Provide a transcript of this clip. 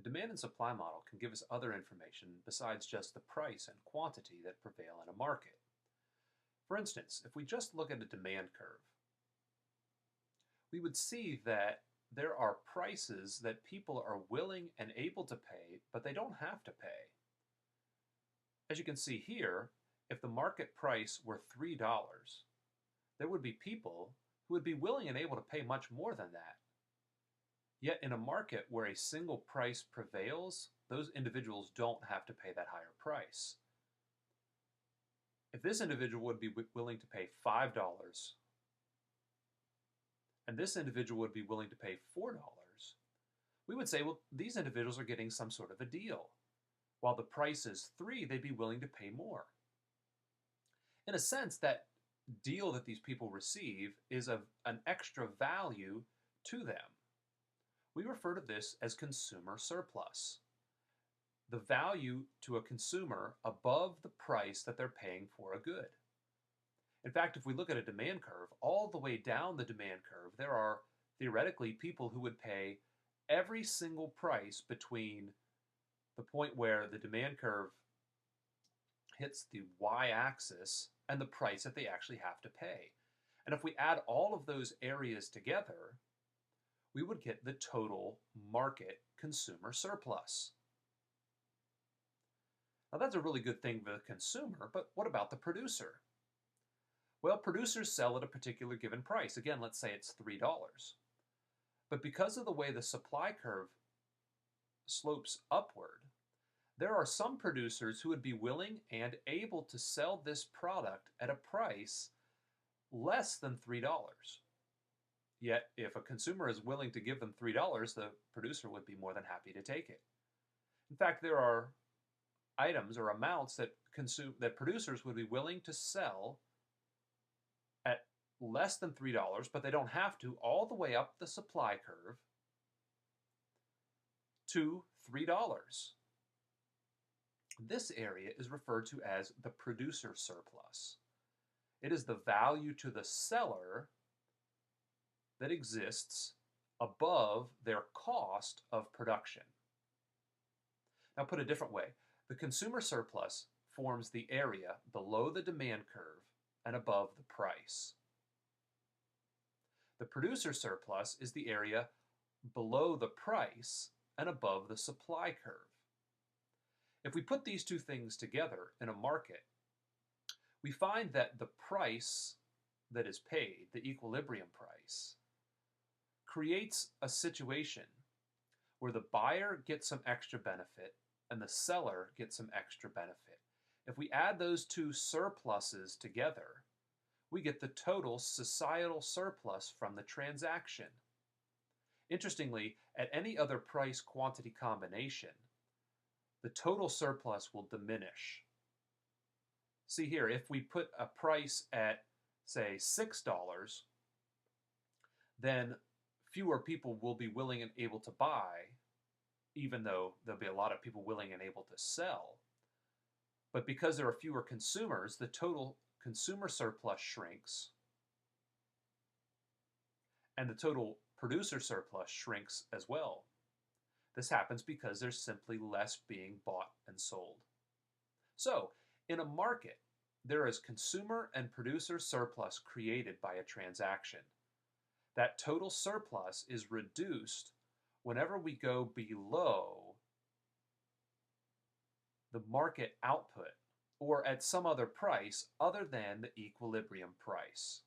demand and supply model can give us other information besides just the price and quantity that prevail in a market. For instance, if we just look at a demand curve, we would see that there are prices that people are willing and able to pay, but they don't have to pay. As you can see here, if the market price were $3, there would be people who would be willing and able to pay much more than that. Yet in a market where a single price prevails, those individuals don't have to pay that higher price. If this individual would be willing to pay $5 and this individual would be willing to pay $4, we would say, well, these individuals are getting some sort of a deal. While the price is $3, they'd be willing to pay more. In a sense, that deal that these people receive is of an extra value to them. We refer to this as consumer surplus. The value to a consumer above the price that they're paying for a good. In fact, if we look at a demand curve, all the way down the demand curve, there are theoretically people who would pay every single price between the point where the demand curve hits the y-axis and the price that they actually have to pay. And if we add all of those areas together, we would get the total market consumer surplus. Now that's a really good thing for the consumer, but what about the producer? Well, producers sell at a particular given price. Again, let's say it's $3. But because of the way the supply curve slopes upward, there are some producers who would be willing and able to sell this product at a price less than $3. Yet, if a consumer is willing to give them $3, the producer would be more than happy to take it. In fact, there are items or amounts that producers would be willing to sell at less than $3, but they don't have to, all the way up the supply curve to $3. This area is referred to as the producer surplus. It is the value to the seller that exists above their cost of production. Now, put a different way, the consumer surplus forms the area below the demand curve and above the price. The producer surplus is the area below the price and above the supply curve. If we put these two things together in a market, we find that the price that is paid, the equilibrium price, creates a situation where the buyer gets some extra benefit and the seller gets some extra benefit. If we add those two surpluses together, we get the total societal surplus from the transaction. Interestingly, at any other price quantity combination, the total surplus will diminish. See here, if we put a price at, say, $6, then fewer people will be willing and able to buy, even though there'll be a lot of people willing and able to sell. But because there are fewer consumers, the total consumer surplus shrinks, and the total producer surplus shrinks as well. This happens because there's simply less being bought and sold. So, in a market, there is consumer and producer surplus created by a transaction. That total surplus is reduced whenever we go below the market output or at some other price other than the equilibrium price.